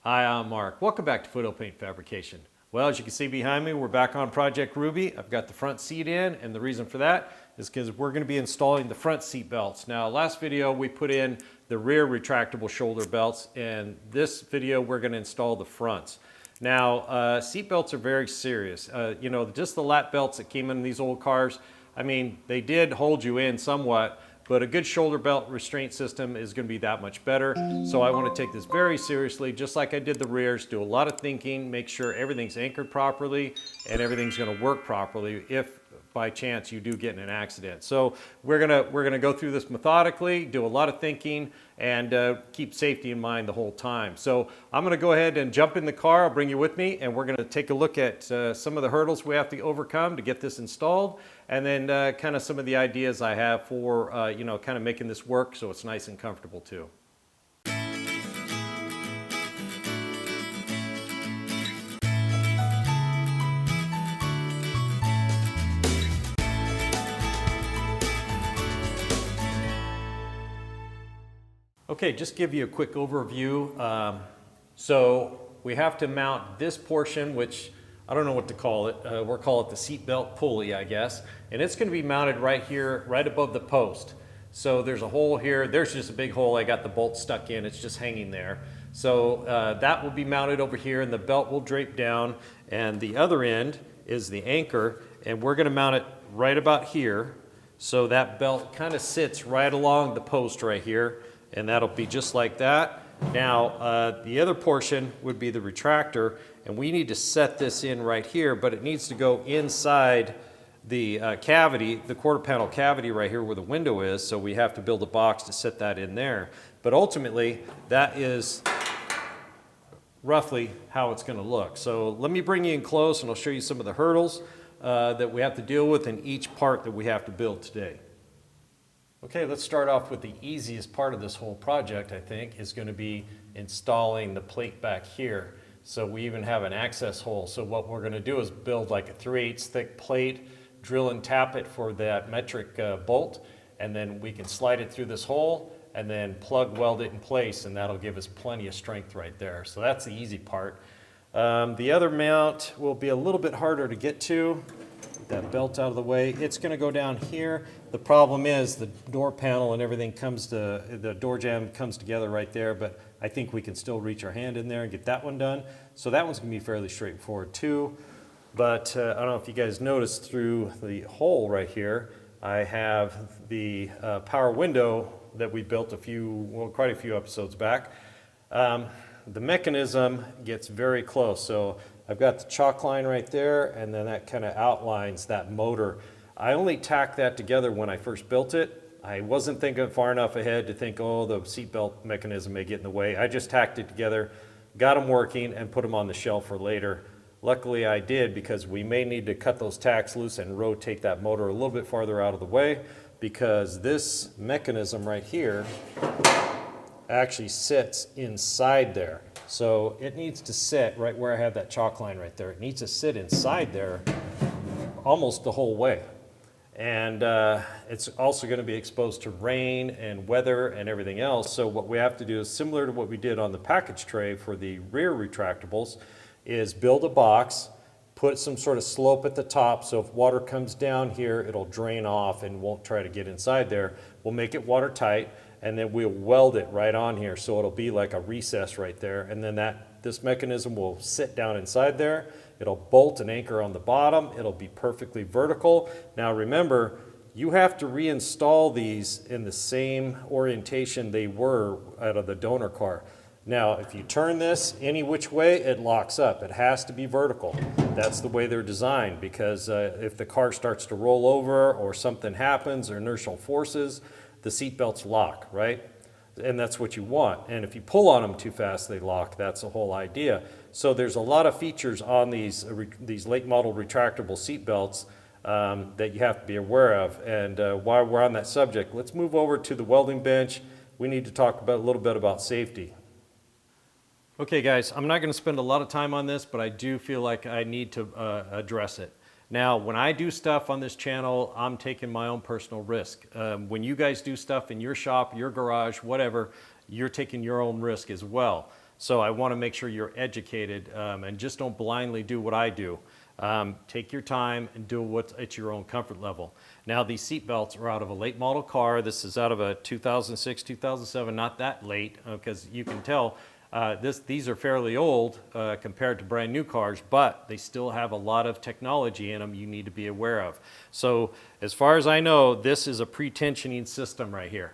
Hi, I'm Mark. Welcome back to Photo Paint Fabrication. Well, as you can see behind me, we're back on Project Ruby. I've got the front seat in, and the reason for that is because we're going to be installing the front seat belts. Now, last video we put in the rear retractable shoulder belts, and this video we're going to install the fronts. Now, seat belts are very serious. Just the lap belts that came in these old cars, I mean, they did hold you in somewhat, but a good shoulder belt restraint system is going to be that much better. So I want to take this very seriously, just like I did the rears, do a lot of thinking, make sure everything's anchored properly and everything's going to work properly if by chance you do get in an accident. So we're gonna go through this methodically, do a lot of thinking, and keep safety in mind the whole time. So I'm gonna go ahead and jump in the car, I'll bring you with me, and we're gonna take a look at some of the hurdles we have to overcome to get this installed, and then kind of some of the ideas I have for kind of making this work so it's nice and comfortable too. Okay, just give you a quick overview. So we have to mount this portion, which I don't know what to call it. We'll call it the seat belt pulley, I guess. And it's going to be mounted right here, right above the post. So there's a hole here. There's just a big hole. I got the bolt stuck in. It's just hanging there. So that will be mounted over here, and the belt will drape down. And the other end is the anchor, and we're going to mount it right about here. So that belt kind of sits right along the post right here. And that'll be just like that. Now, the other portion would be the retractor, and we need to set this in right here, but it needs to go inside the cavity, the quarter panel cavity right here where the window is, so we have to build a box to set that in there. But ultimately, that is roughly how it's going to look. So let me bring you in close, and I'll show you some of the hurdles that we have to deal with in each part that we have to build today. Okay, let's start off with the easiest part of this whole project, I think, is going to be installing the plate back here. So we even have an access hole. So what we're going to do is build like a 3/8 thick plate, drill and tap it for that metric bolt, and then we can slide it through this hole and then plug weld it in place, and that'll give us plenty of strength right there. So that's the easy part. The other mount will be a little bit harder to get to. That belt out of the way. It's going to go down here. The problem is the door panel and everything the door jamb comes together right there, but I think we can still reach our hand in there and get that one done. So that one's going to be fairly straightforward too. But I don't know if you guys noticed through the hole right here, I have the power window that we built quite a few episodes back. The mechanism gets very close. So I've got the chalk line right there, and then that kind of outlines that motor. I only tacked that together when I first built it. I wasn't thinking far enough ahead to think, oh, the seatbelt mechanism may get in the way. I just tacked it together, got them working, and put them on the shelf for later. Luckily I did, because we may need to cut those tacks loose and rotate that motor a little bit farther out of the way, because this mechanism right here actually sits inside there. So it needs to sit right where I have that chalk line right there. It needs to sit inside there almost the whole way. And it's also going to be exposed to rain and weather and everything else. So what we have to do is similar to what we did on the package tray for the rear retractables, is build a box, put some sort of slope at the top, so if water comes down here, it'll drain off and won't try to get inside there. We'll make it watertight, and then we'll weld it right on here, so it'll be like a recess right there, and then this mechanism will sit down inside there. It'll bolt and anchor on the bottom. It'll be perfectly vertical. Now remember, you have to reinstall these in the same orientation they were out of the donor car. Now, if you turn this any which way, it locks up. It has to be vertical. That's the way they're designed, because if the car starts to roll over or something happens or inertial forces, the seat belts lock, right? And that's what you want. And if you pull on them too fast, they lock. That's the whole idea. So there's a lot of features on these late model retractable seat belts that you have to be aware of. And while we're on that subject, let's move over to the welding bench. We need to talk a little bit about safety. Okay guys, I'm not going to spend a lot of time on this, but I do feel like I need to address it. Now, when I do stuff on this channel, I'm taking my own personal risk. When you guys do stuff in your shop, your garage, whatever, you're taking your own risk as well. So I want to make sure you're educated and just don't blindly do what I do. Take your time and do what's at your own comfort level. Now these seat belts are out of a late model car. This is out of a 2006, 2007, not that late, because you can tell these are fairly old compared to brand new cars, but they still have a lot of technology in them you need to be aware of. So as far as I know, this is a pre-tensioning system right here.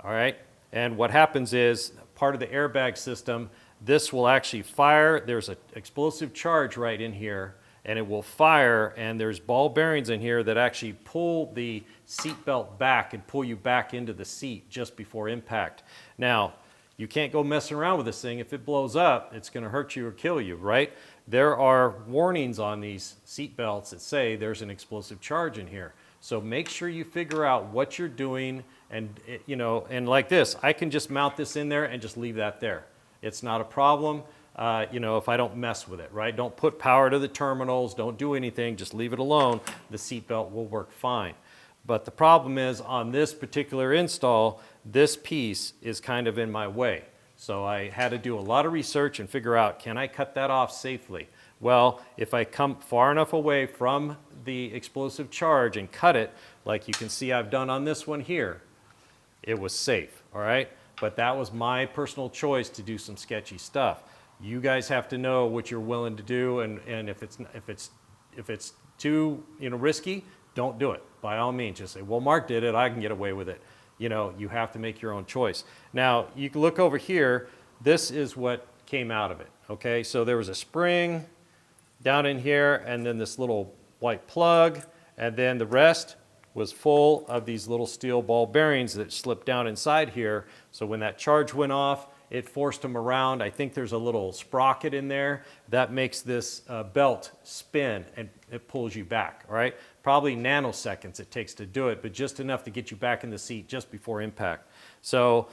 All right, and what happens is part of the airbag system, this will actually fire. There's an explosive charge right in here, and it will fire, and there's ball bearings in here that actually pull the seat belt back and pull you back into the seat just before impact. Now, you can't go messing around with this thing. If it blows up, it's going to hurt you or kill you, right? There are warnings on these seat belts that say there's an explosive charge in here. So make sure you figure out what you're doing, and and like this, I can just mount this in there and just leave that there. It's not a problem, if I don't mess with it, right? Don't put power to the terminals, don't do anything, just leave it alone. The seat belt will work fine. But the problem is on this particular install, this piece is kind of in my way. So I had to do a lot of research and figure out, can I cut that off safely? Well, if I come far enough away from the explosive charge and cut it, like you can see I've done on this one here, it was safe, all right? But that was my personal choice to do some sketchy stuff. You guys have to know what you're willing to do, and if it's too risky, don't do it. By all means, just say, well, Mark did it, I can get away with it. You have to make your own choice. Now, you can look over here. This is what came out of it, okay? So there was a spring down in here, and then this little white plug, and then the rest was full of these little steel ball bearings that slipped down inside here. So when that charge went off, it forced them around. I think there's a little sprocket in there that makes this belt spin, and it pulls you back, all right? Probably nanoseconds it takes to do it, but just enough to get you back in the seat just before impact. So,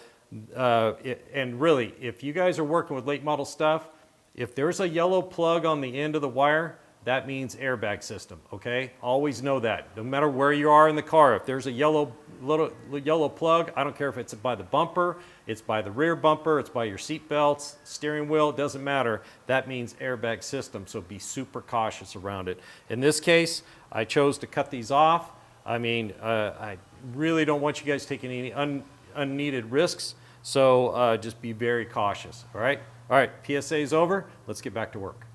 and really, if you guys are working with late model stuff, if there's a yellow plug on the end of the wire, that means airbag system, okay? Always know that. No matter where you are in the car, if there's a yellow plug, I don't care if it's by the bumper, it's by the rear bumper, it's by your seat belts, steering wheel, it doesn't matter. That means airbag system, so be super cautious around it. In this case, I chose to cut these off. I mean, I really don't want you guys taking any unneeded risks, so just be very cautious, all right? All right, PSA is over. Let's get back to work.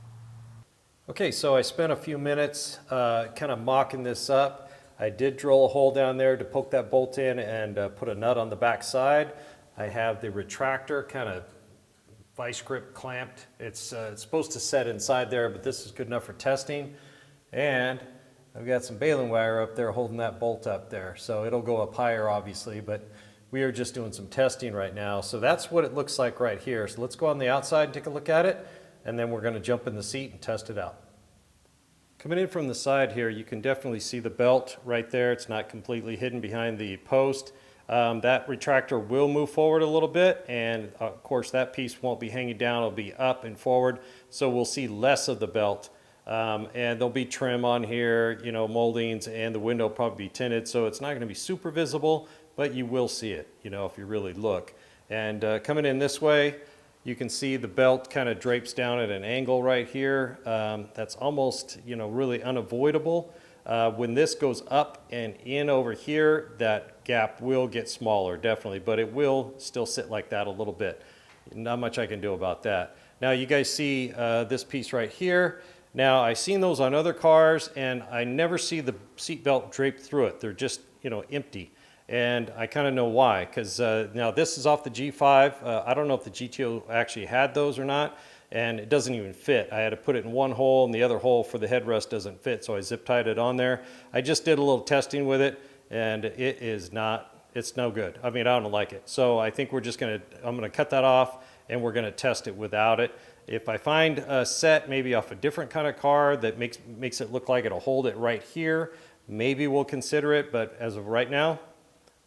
Okay, so I spent a few minutes kind of mocking this up. I did drill a hole down there to poke that bolt in and put a nut on the back side. I have the retractor kind of vice grip clamped. It's supposed to set inside there, but this is good enough for testing. And I've got some baling wire up there holding that bolt up there. So it'll go up higher, obviously, but we are just doing some testing right now. So that's what it looks like right here. So let's go on the outside and take a look at it, and then we're going to jump in the seat and test it out. Coming in from the side here, you can definitely see the belt right there. It's not completely hidden behind the post. That retractor will move forward a little bit, and of course that piece won't be hanging down, it'll be up and forward, so we'll see less of the belt. And there'll be trim on here, moldings, and the window will probably be tinted, so it's not going to be super visible, but you will see it, if you really look. And coming in this way, you can see the belt kind of drapes down at an angle right here. That's almost, really unavoidable. When this goes up and in over here, that gap will get smaller, definitely, but it will still sit like that a little bit. Not much I can do about that. Now you guys see this piece right here. Now I've seen those on other cars, and I never see the seat belt draped through it. They're just, empty. And I kind of know why, because now this is off the G5. I don't know if the GTO actually had those or not, and it doesn't even fit. I had to put it in one hole, and the other hole for the headrest doesn't fit, so I zip tied it on there. I just did a little testing with it, and it's no good. I mean, I don't like it. So I think I'm gonna cut that off, and we're gonna test it without it. If I find a set maybe off a different kind of car that makes it look like it'll hold it right here, maybe we'll consider it, but as of right now,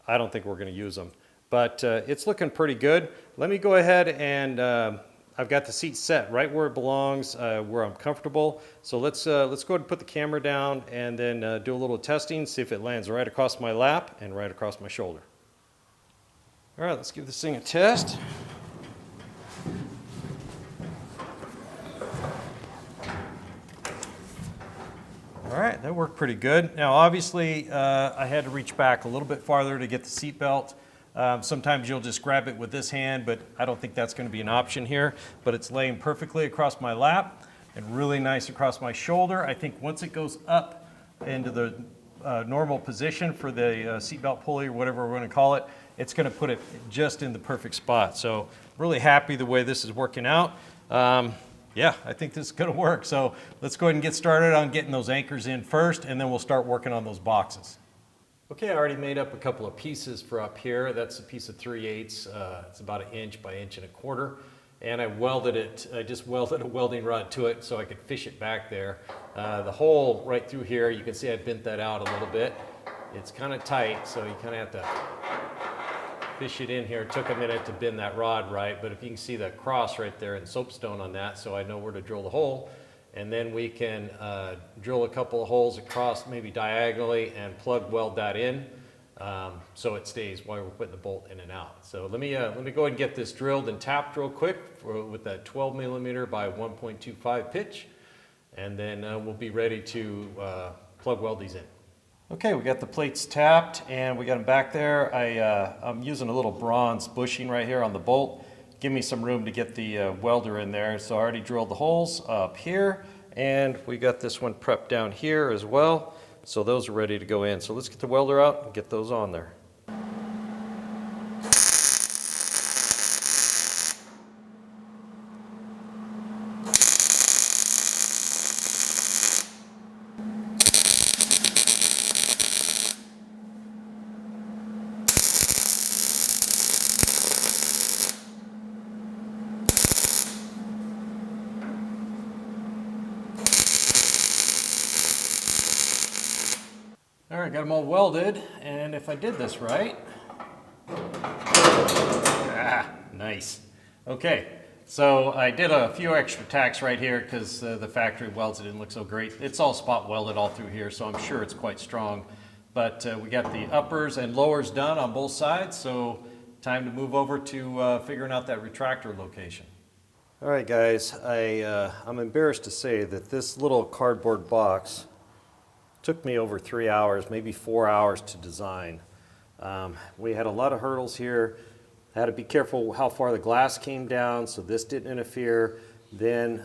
I don't think we're going to use them. But it's looking pretty good. Let me go ahead and I've got the seat set right where it belongs, where I'm comfortable. So let's go ahead and put the camera down and then do a little testing, see if it lands right across my lap and right across my shoulder. All right, let's give this thing a test. that worked pretty good. Now, obviously, I had to reach back a little bit farther to get the seat belt. Sometimes you'll just grab it with this hand, but I don't think that's going to be an option here. But it's laying perfectly across my lap and really nice across my shoulder. I think once it goes up into the normal position for the seatbelt pulley or whatever we're going to call it, it's going to put it just in the perfect spot. So really happy the way this is working out. Yeah, I think this is going to work. So let's go ahead and get started on getting those anchors in first, and then we'll start working on those boxes. Okay, I already made up a couple of pieces for up here. That's a piece of 3/8. It's about 1 inch by 1.25 inches. And I welded it, I just welded a welding rod to it so I could fish it back there. The hole right through here, you can see I bent that out a little bit. It's kind of tight, so you kind of have to fish it in here. It took a minute to bend that rod right, but if you can see the cross right there and soapstone on that, so I know where to drill the hole. And then we can drill a couple of holes across, maybe diagonally, and plug weld that in. So it stays while we're putting the bolt in and out. So let me go ahead and get this drilled and tapped real quick with that 12 millimeter by 1.25 pitch, and then we'll be ready to plug weld these in. Okay, we got the plates tapped and we got them back there. I'm using a little bronze bushing right here on the bolt. Give me some room to get the welder in there. So I already drilled the holes up here, and we got this one prepped down here as well. So those are ready to go in. So let's get the welder out and get those on there. All right, got them all welded, and if I did this right, nice. Okay, so I did a few extra tacks right here because the factory welds it didn't look so great. It's all spot welded all through here, so I'm sure it's quite strong. But we got the uppers and lowers done on both sides, so time to move over to figuring out that retractor location. All right, guys, I'm embarrassed to say that this little cardboard box took me over 3 hours, maybe 4 hours to design. We had a lot of hurdles here. I had to be careful how far the glass came down so this didn't interfere. Then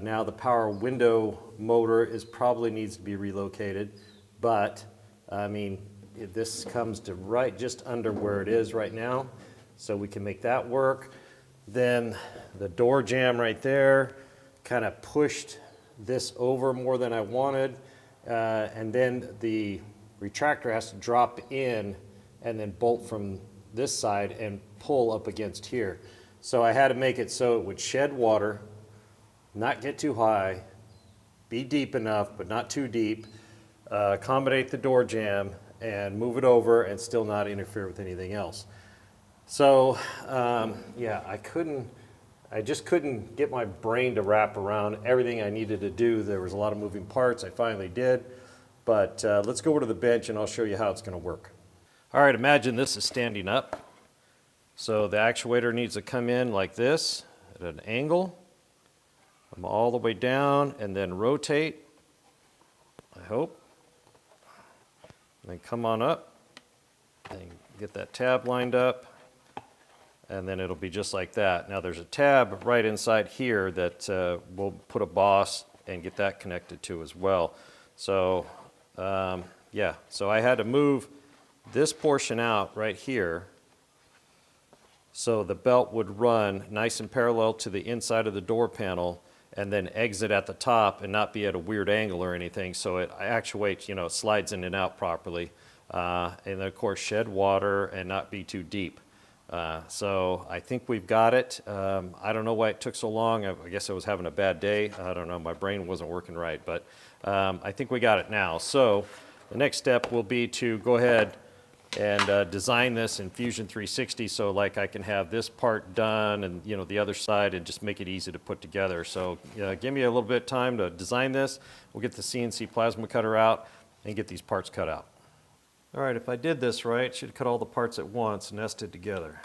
now the power window motor probably needs to be relocated. But I mean, this comes to right just under where it is right now. So we can make that work. Then the door jamb right there kind of pushed this over more than I wanted. And then the retractor has to drop in and then bolt from this side and pull up against here. So I had to make it so it would shed water, not get too high, be deep enough but not too deep, accommodate the door jamb, and move it over and still not interfere with anything else. So yeah, I just couldn't get my brain to wrap around everything I needed to do. There was a lot of moving parts. I finally did. But let's go over to the bench and I'll show you how it's going to work. All right, imagine this is standing up. So the actuator needs to come in like this at an angle. Come all the way down and then rotate, I hope. And then come on up and get that tab lined up. And then it'll be just like that. Now there's a tab right inside here that we'll put a boss and get that connected to as well. So yeah, so I had to move this portion out right here so the belt would run nice and parallel to the inside of the door panel and then exit at the top and not be at a weird angle or anything, so it actuates, you know, slides in and out properly. And then of course shed water and not be too deep. So I think we've got it. I don't know why it took so long. I guess I was having a bad day. I don't know, my brain wasn't working right, but I think we got it now. So the next step will be to go ahead and design this in Fusion 360 so like I can have this part done and, you know, the other side, and just make it easy to put together. So give me a little bit of time to design this. We'll get the CNC plasma cutter out and get these parts cut out. All right, if I did this right, should cut all the parts at once, nested together.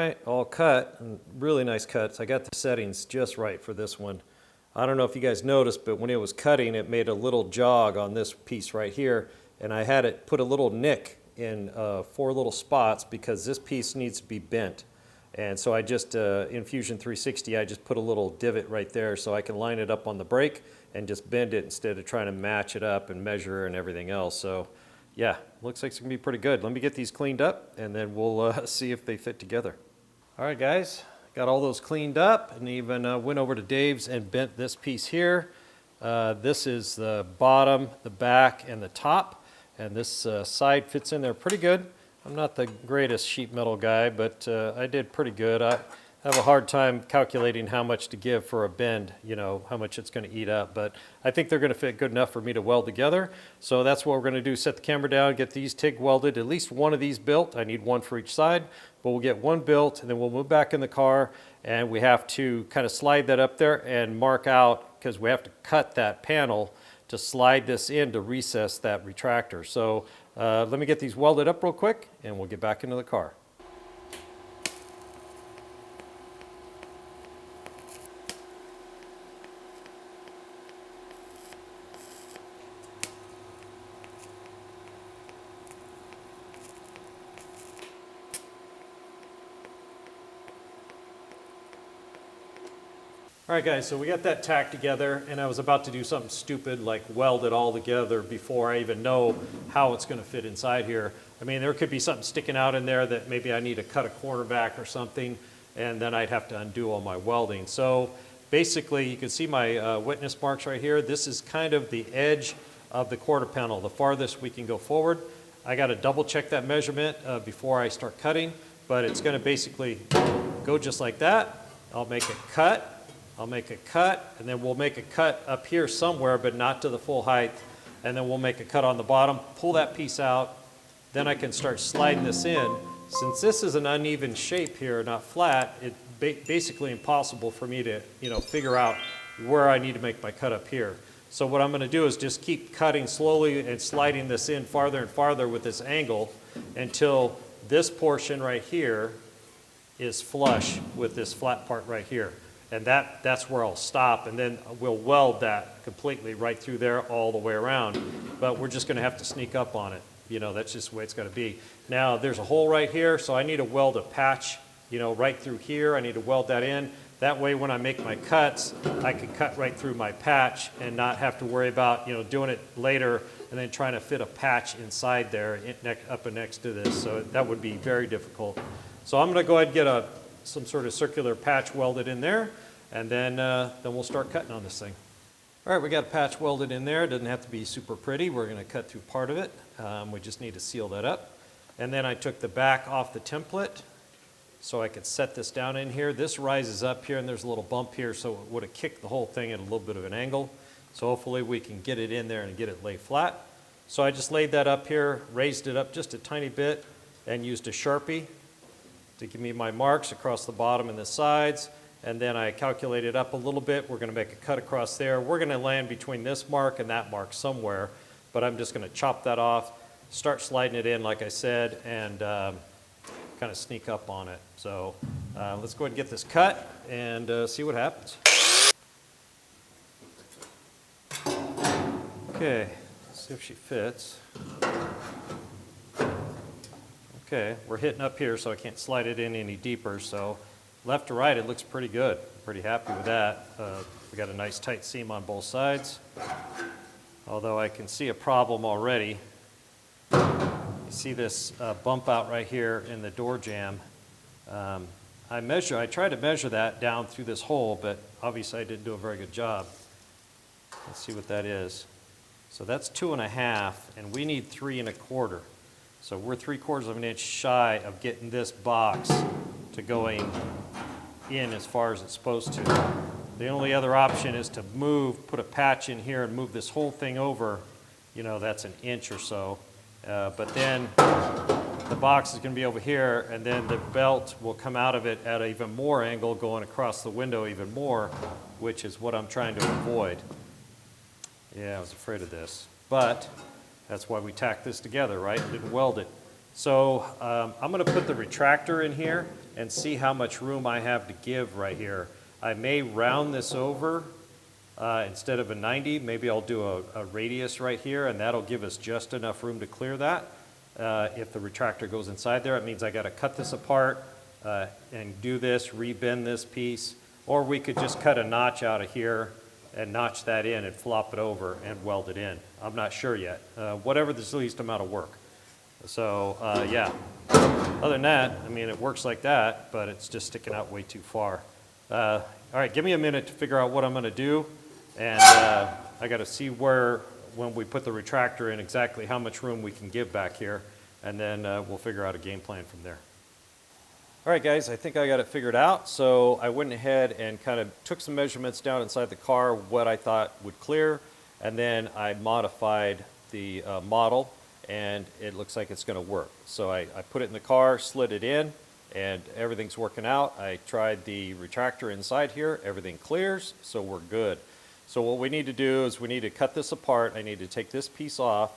right, all cut, and really nice cuts. I got the settings just right for this one. I don't know if you guys noticed, but when it was cutting, it made a little jog on this piece right here, and I had it put a little nick in 4 little spots because this piece needs to be bent. And so I just, in Fusion 360, I just put a little divot right there so I can line it up on the brake and just bend it instead of trying to match it up and measure and everything else. So yeah, looks like it's gonna be pretty good. Let me get these cleaned up and then we'll see if they fit together. All right, guys, got all those cleaned up and even went over to Dave's and bent this piece here. This is the bottom, the back, and the top. And this side fits in there pretty good. I'm not the greatest sheet metal guy, but I did pretty good. I have a hard time calculating how much to give for a bend, you know, how much it's going to eat up. But I think they're going to fit good enough for me to weld together. So that's what we're going to do, set the camera down, get these TIG welded, at least one of these built. I need one for each side, but we'll get one built, and then we'll move back in the car, and we have to kind of slide that up there and mark out, because we have to cut that panel to slide this in to recess that retractor. So let me get these welded up real quick and we'll get back into the car. All right, guys, so we got that tacked together, and I was about to do something stupid like weld it all together before I even know how it's going to fit inside here. I mean, there could be something sticking out in there that maybe I need to cut a corner back or something, and then I'd have to undo all my welding. So basically, you can see my witness marks right here. This is kind of the edge of the quarter panel, the farthest we can go forward. I got to double check that measurement before I start cutting, but it's going to basically go just like that. I'll make a cut. I'll make a cut, and then we'll make a cut up here somewhere, but not to the full height. And then we'll make a cut on the bottom, pull that piece out. Then I can start sliding this in. Since this is an uneven shape here, not flat, it's basically impossible for me to, figure out where I need to make my cut up here. So what I'm gonna do is just keep cutting slowly and sliding this in farther and farther with this angle until this portion right here is flush with this flat part right here. And that's where I'll stop, and then we'll weld that completely right through there all the way around. But we're just gonna have to sneak up on it. That's just the way it's gonna be. Now, there's a hole right here, so I need to weld a patch, right through here. I need to weld that in. That way, when I make my cuts, I can cut right through my patch and not have to worry about, doing it later and then trying to fit a patch inside there up and next to this. So that would be very difficult. So I'm gonna go ahead and get some sort of circular patch welded in there, and then we'll start cutting on this thing. All right, we got a patch welded in there. It doesn't have to be super pretty. We're gonna cut through part of it. We just need to seal that up. And then I took the back off the template so I could set this down in here. This rises up here, and there's a little bump here, so it would have kicked the whole thing at a little bit of an angle. So hopefully we can get it in there and get it laid flat. So I just laid that up here, raised it up just a tiny bit, and used a Sharpie to give me my marks across the bottom and the sides. And then I calculated up a little bit. We're gonna make a cut across there. We're gonna land between this mark and that mark somewhere, but I'm just gonna chop that off, start sliding it in like I said, and kind of sneak up on it. So let's go ahead and get this cut and see what happens. Okay, let's see if she fits. Okay, we're hitting up here, so I can't slide it in any deeper. So left to right, it looks pretty good. Pretty happy with that. We got a nice tight seam on both sides. Although I can see a problem already. You see this bump out right here in the door jamb. I tried to measure that down through this hole, but obviously I didn't do a very good job. Let's see what that is. So that's 2.5, and we need 3 1/4. So we're 3/4 of an inch shy of getting this box to going in as far as it's supposed to. The only other option is to put a patch in here and move this whole thing over. That's an inch or so. But then the box is going to be over here, and then the belt will come out of it at an even more angle going across the window even more, which is what I'm trying to avoid. Yeah, I was afraid of this. But that's why we tacked this together, right? Didn't weld it. So I'm going to put the retractor in here and see how much room I have to give right here. I may round this over instead of a 90. Maybe I'll do a radius right here, and that'll give us just enough room to clear that. If the retractor goes inside there, it means I got to cut this apart and do this, rebend this piece, or we could just cut a notch out of here and notch that in and flop it over and weld it in. I'm not sure yet. Whatever the least amount of work. So yeah, other than that, I mean, it works like that, but it's just sticking out way too far. All right, give me a minute to figure out what I'm going to do, and I got to see where, when we put the retractor in, exactly how much room we can give back here, and then we'll figure out a game plan from there. All right, guys, I think I got it figured out. So I went ahead and kind of took some measurements down inside the car, what I thought would clear, and then I modified the model, and it looks like it's going to work. So I put it in the car, slid it in, and everything's working out. I tried the retractor inside here. Everything clears, so we're good. So what we need to do is we need to cut this apart. I need to take this piece off,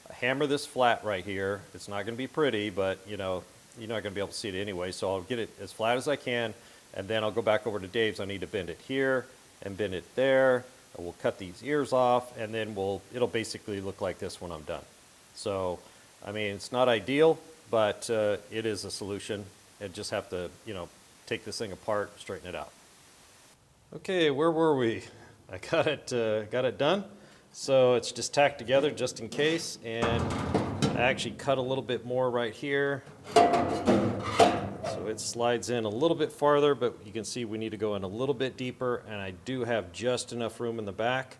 hammer this flat right here. It's not going to be pretty, but you know, you're not going to be able to see it anyway, so I'll get it as flat as I can, and then I'll go back over to Dave's. I need to bend it here and bend it there, and we'll cut these ears off, and then it'll basically look like this when I'm done. So, I mean, it's not ideal, but it is a solution. And just have to, you know, take this thing apart, straighten it out. Okay, where were we? I got it done. So it's just tacked together just in case, and I actually cut a little bit more right here. So it slides in a little bit farther, but you can see we need to go in a little bit deeper, and I do have just enough room in the back.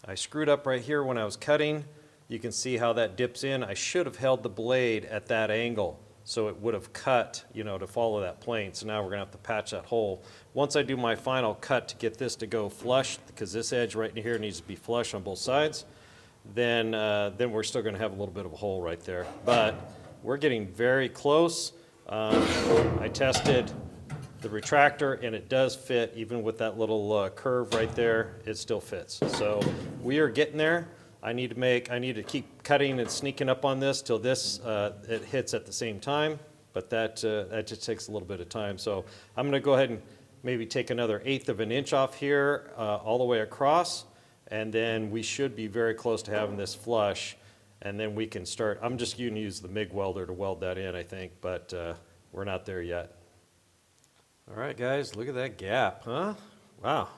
I screwed up right here when I was cutting. You can see how that dips in. I should have held the blade at that angle, so it would have cut, you know, to follow that plane. So now we're gonna have to patch that hole. Once I do my final cut to get this to go flush, because this edge right in here needs to be flush on both sides, then we're still gonna have a little bit of a hole right there. But we're getting very close. I tested the retractor, and it does fit. Even with that little curve right there, it still fits. So we are getting there. I need to keep cutting and sneaking up on this till this it hits at the same time, but that just takes a little bit of time. So I'm going to go ahead and maybe take another 1/8 of an inch off here all the way across, and then we should be very close to having this flush, and then we can start. I'm just going to use the MIG welder to weld that in, I think, but we're not there yet. All right, guys, look at that gap, huh? Wow.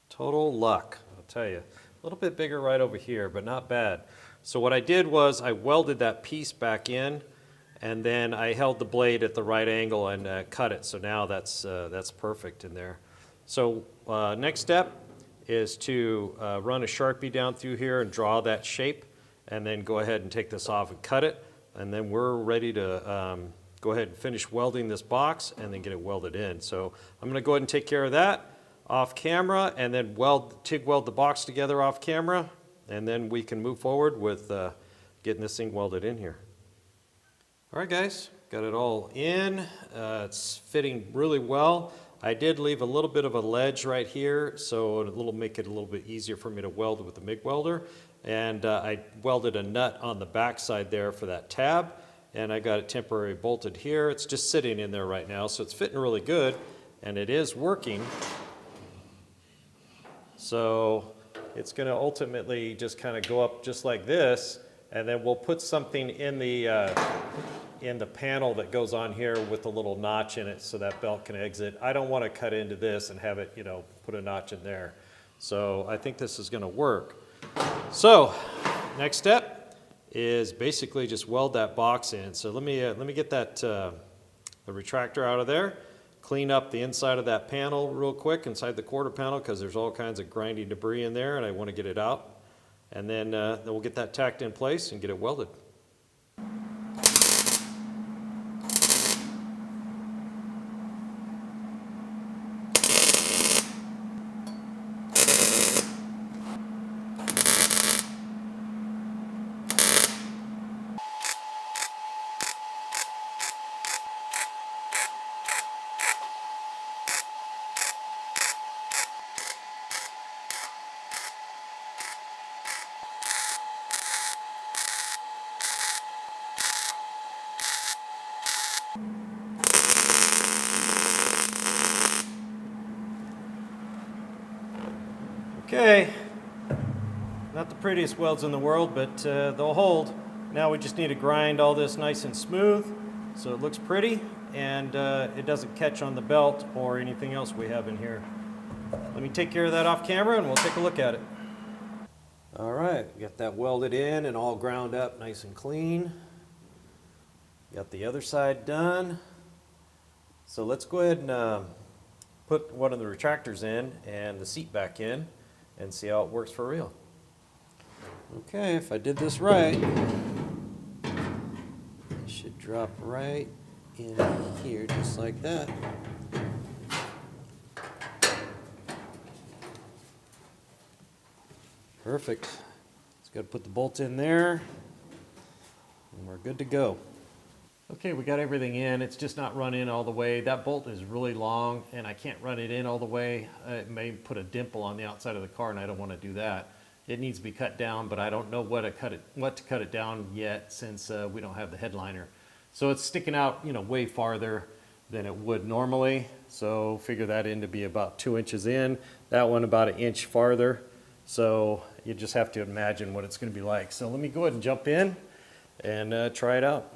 Total luck, I'll tell you. A little bit bigger right over here, but not bad. So what I did was I welded that piece back in, and then I held the blade at the right angle and cut it. So now that's perfect in there. So next step is to run a Sharpie down through here and draw that shape, and then go ahead and take this off and cut it. And then we're ready to go ahead and finish welding this box and then get it welded in. So I'm going to go ahead and take care of that off camera, and then TIG weld the box together off camera, and then we can move forward with getting this thing welded in here. All right, guys, got it all in. It's fitting really well. I did leave a little bit of a ledge right here, so it'll make it a little bit easier for me to weld with the MIG welder. And I welded a nut on the back side there for that tab, and I got it temporarily bolted here. It's just sitting in there right now, so it's fitting really good, and it is working. So it's going to ultimately just kind of go up just like this, and then we'll put something in the panel that goes on here with a little notch in it so that belt can exit. I don't want to cut into this and have it, you know, put a notch in there. So I think this is going to work. So next step is basically just weld that box in. So let me get that the retractor out of there. Clean up the inside of that panel real quick, inside the quarter panel, because there's all kinds of grinding debris in there, and I want to get it out. And then we'll get that tacked in place and get it welded. Okay, not the prettiest welds in the world, but they'll hold. Now we just need to grind all this nice and smooth so it looks pretty and it doesn't catch on the belt or anything else we have in here. Let me take care of that off camera and we'll take a look at it. All right, got that welded in and all ground up nice and clean. Got the other side done. So let's go ahead and put one of the retractors in and the seat back in and see how it works for real. Okay, if I did this right, it should drop right in here just like that. Perfect. Just got to put the bolt in there and we're good to go. Okay, we got everything in. It's just not run in all the way. That bolt is really long and I can't run it in all the way. It may put a dimple on the outside of the car and I don't want to do that. It needs to be cut down, but I don't know what to cut it down yet since we don't have the headliner. So it's sticking out, you know, way farther than it would normally. So figure that in to be about 2 inches in. That one about 1 inch farther. So you just have to imagine what it's going to be like. So let me go ahead and jump in and try it out.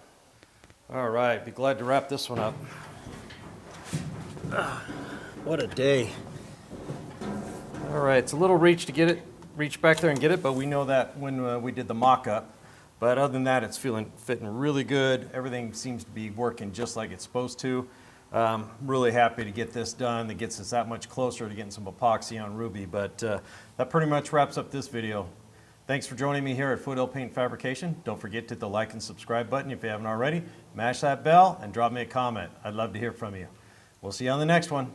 All right, be glad to wrap this one up. What a day. All right, it's a little reach back there and get it, but we know that when we did the mock-up. But other than that, it's fitting really good. Everything seems to be working just like it's supposed to. Really happy to get this done. That gets us that much closer to getting some epoxy on Ruby. But that pretty much wraps up this video. Thanks for joining me here at Foothill Paint Fabrication. Don't forget to hit the like and subscribe button if you haven't already. Mash that bell and drop me a comment. I'd love to hear from you. We'll see you on the next one.